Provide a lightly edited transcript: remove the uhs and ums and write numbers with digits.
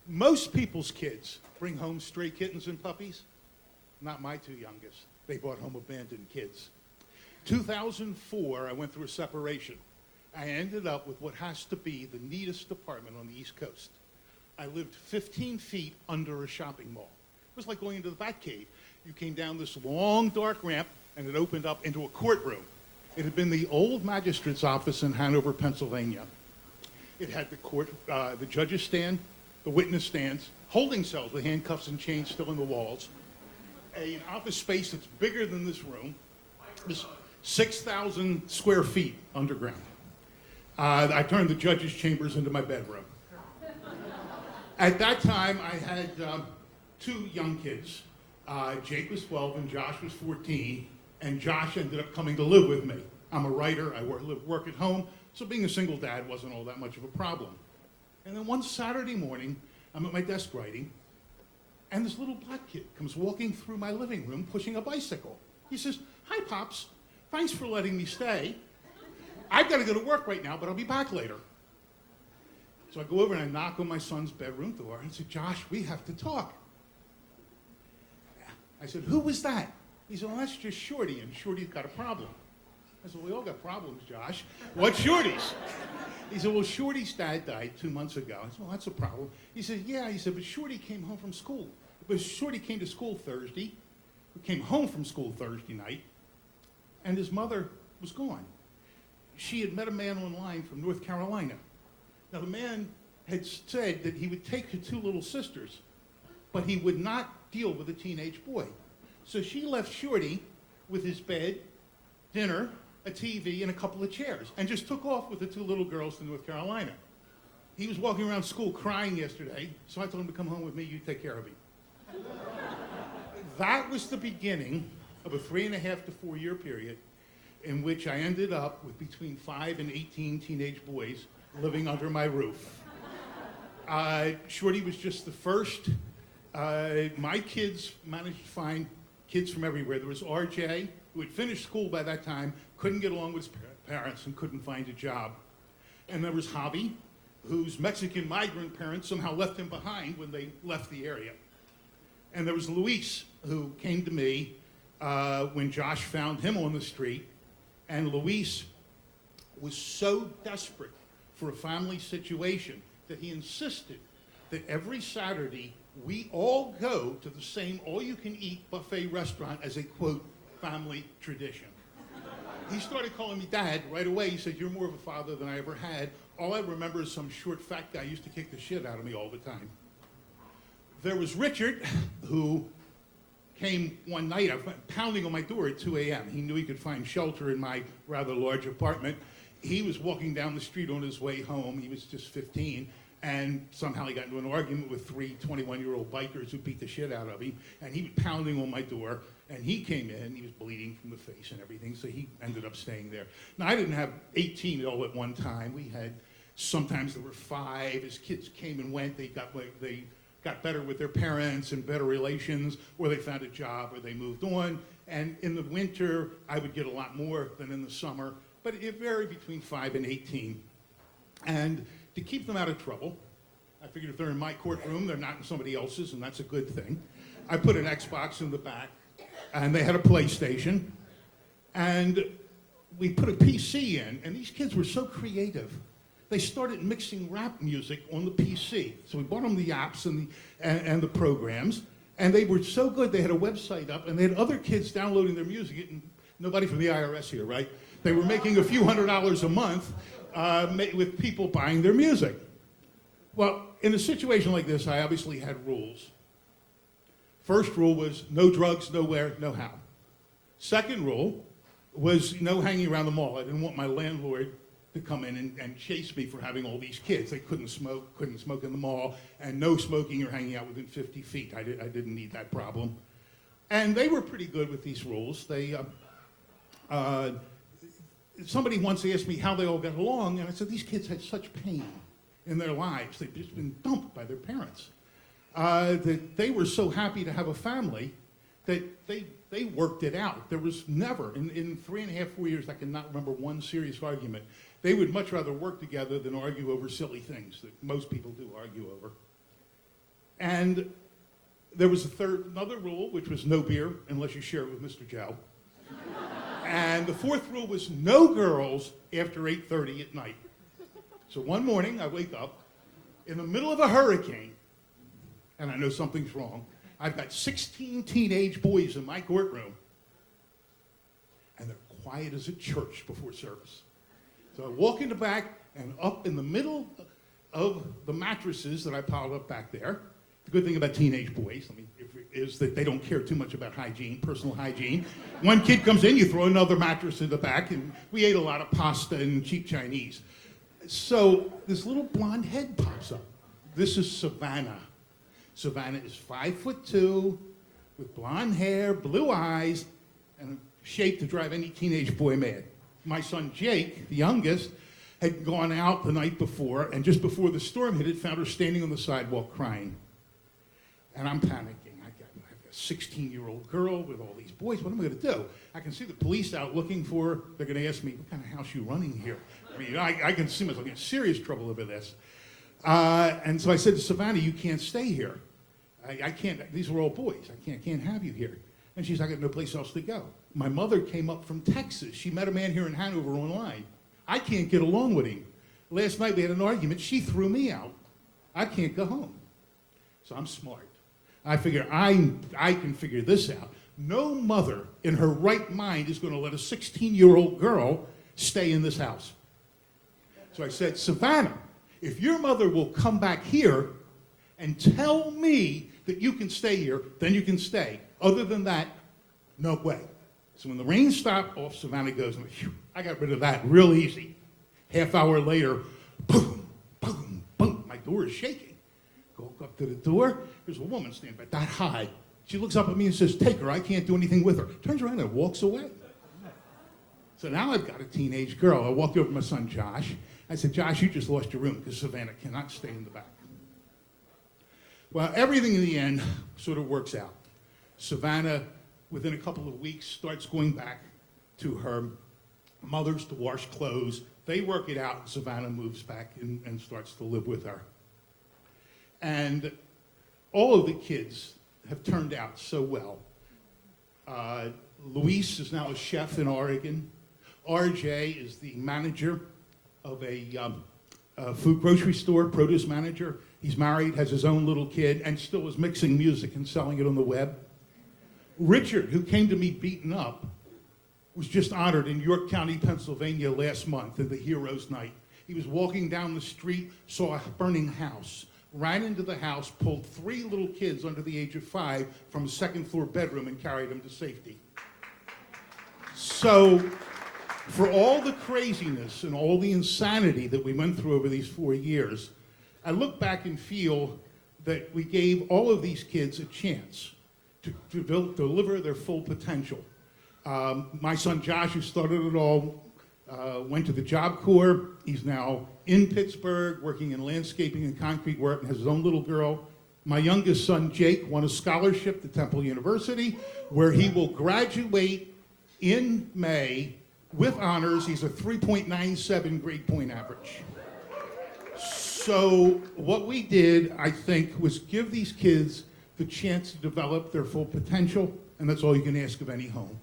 Most people's kids bring home stray kittens and puppies. Not my two youngest. They brought home abandoned kids. 2004, I went through a separation. I ended up with what has to be the neatest apartment on the East Coast. I lived 15 feet under a shopping mall. It was like going into the Batcave. You came down this long, dark ramp, and it opened up into a courtroom. It had been the old magistrate's office in Hanover, Pennsylvania. It had the judge's stand, the witness stands, holding cells with handcuffs and chains still in the walls, an office space that's bigger than this room. It was 6,000 square feet underground. I turned the judge's chambers into my bedroom. At that time, I had two young kids. Jake was 12 and Josh was 14, and Josh ended up coming to live with me. I'm a writer, I work at home, so being a single dad wasn't all that much of a problem. And then one Saturday morning, I'm at my desk writing, and this little black kid comes walking through my living room pushing a bicycle. He says, "Hi, Pops, thanks for letting me stay. I've got to go to work right now, but I'll be back later." So I go over and I knock on my son's bedroom door and say, "Josh, we have to talk." I said, "Who was that?" He said, "Well, that's just Shorty, and Shorty's got a problem." I said, "We all got problems, Josh. What's Shorty's?" He said, "Well, Shorty's dad died 2 months ago." I said, "Well, that's a problem." He said, "Yeah." He said, "But Shorty came home from school. But Shorty came to school Thursday, came home from school Thursday night, and his mother was gone. She had met a man online from North Carolina. Now, the man had said that he would take her two little sisters, but he would not deal with a teenage boy. So she left Shorty with his bed, dinner, a TV, and a couple of chairs, and just took off with the two little girls to North Carolina. He was walking around school crying yesterday, so I told him to come home with me, you take care of him." That was the beginning of a 3.5 to 4 year period in which I ended up with between 5 and 18 teenage boys living under my roof. Shorty was just the first. My kids managed to find kids from everywhere. There was RJ, who had finished school by that time, couldn't get along with his parents and couldn't find a job. And there was Javi, whose Mexican migrant parents somehow left him behind when they left the area. And there was Luis, who came to me when Josh found him on the street. And Luis was so desperate for a family situation that he insisted that every Saturday we all go to the same all-you-can-eat buffet restaurant as a, quote, family tradition. He started calling me Dad right away. He said, "You're more of a father than I ever had. All I remember is some short, fat guy used to kick the shit out of me all the time." There was Richard, who came one night, pounding on my door at 2 a.m. He knew he could find shelter in my rather large apartment. He was walking down the street on his way home. He was just 15, and somehow he got into an argument with 3 21-year-old bikers who beat the shit out of him, and he was pounding on my door, and he came in. He was bleeding from the face and everything, so he ended up staying there. Now, I didn't have 18 all at one time. We had, sometimes there were 5. As kids came and went, they got better with their parents and better relations, or they found a job, or they moved on. And in the winter, I would get a lot more than in the summer, but it varied between 5 and 18. And to keep them out of trouble, I figured if they're in my courtroom, they're not in somebody else's, and that's a good thing. I put an Xbox in the back, and they had a PlayStation, and we put a PC in, and these kids were so creative. They started mixing rap music on the PC. So we bought them the apps and the programs, and they were so good they had a website up, and they had other kids downloading their music. And nobody from the IRS here, right? They were making a few $100s a month with people buying their music. Well, in a situation like this, I obviously had rules. First rule was no drugs, nowhere, no how. Second rule was no hanging around the mall. I didn't want my landlord to come in and chase me for having all these kids. They couldn't smoke in the mall, and no smoking or hanging out within 50 feet. I didn't need that problem. And they were pretty good with these rules. Somebody once asked me how they all got along, and I said, these kids had such pain in their lives. They'd just been dumped by their parents. That they were so happy to have a family that they worked it out. There was never, in 3.5, 4 years, I cannot remember one serious argument. They would much rather work together than argue over silly things that most people do argue over. And there was another rule, which was no beer unless you share it with Mr. Joe. And the fourth rule was no girls after 8:30 at night. So one morning, I wake up in the middle of a hurricane, and I know something's wrong. I've got 16 teenage boys in my courtroom, and they're quiet as a church before service. So I walk in the back, and up in the middle of the mattresses that I piled up back there, the good thing about teenage boys is that they don't care too much about hygiene, personal hygiene. One kid comes in, you throw another mattress in the back, and we ate a lot of pasta and cheap Chinese. So this little blonde head pops up. This is Savannah. Savannah is 5'2", with blonde hair, blue eyes, and a shape to drive any teenage boy mad. My son Jake, the youngest, had gone out the night before, and just before the storm hit it, found her standing on the sidewalk crying. And I'm panicking. I've got a 16-year-old girl with all these boys. What am I going to do? I can see the police out looking for her. They're going to ask me, what kind of house are you running here? I mean, I can see myself in serious trouble over this. And so I said to Savannah, you can't stay here. I can't, these are all boys. I can't have you here. And she's like, I got no place else to go. My mother came up from Texas. She met a man here in Hanover online. I can't get along with him. Last night we had an argument. She threw me out. I can't go home. So I'm smart. I figure I can figure this out. No mother in her right mind is going to let a 16-year-old girl stay in this house. So I said, Savannah, if your mother will come back here and tell me that you can stay here, then you can stay. Other than that, no way. So when the rain stopped, off Savannah goes, and I got rid of that real easy. Half hour later, boom, boom, boom. My door is shaking. Go up to the door. There's a woman standing back that high. She looks up at me and says, take her. I can't do anything with her. Turns around and walks away. So now I've got a teenage girl. I walked over to my son, Josh. I said, Josh, you just lost your room because Savannah cannot stay in the back. Well, everything in the end sort of works out. Savannah, within a couple of weeks, starts going back to her mother's to wash clothes. They work it out, and Savannah moves back and starts to live with her. And all of the kids have turned out so well. Luis is now a chef in Oregon. RJ is the manager of a food grocery store, produce manager. He's married, has his own little kid, and still is mixing music and selling it on the web. Richard, who came to me beaten up, was just honored in York County, Pennsylvania last month in the Heroes Night. He was walking down the street, saw a burning house, ran into the house, pulled 3 little kids under the age of 5 from a second-floor bedroom and carried them to safety. So, for all the craziness and all the insanity that we went through over these 4 years, I look back and feel that we gave all of these kids a chance to deliver their full potential. My son Josh, who started it all, went to the Job Corps. He's now in Pittsburgh, working in landscaping and concrete work, and has his own little girl. My youngest son, Jake, won a scholarship to Temple University, where he will graduate in May with honors. He's a 3.97 grade point average. So what we did, I think, was give these kids the chance to develop their full potential, and that's all you can ask of any home.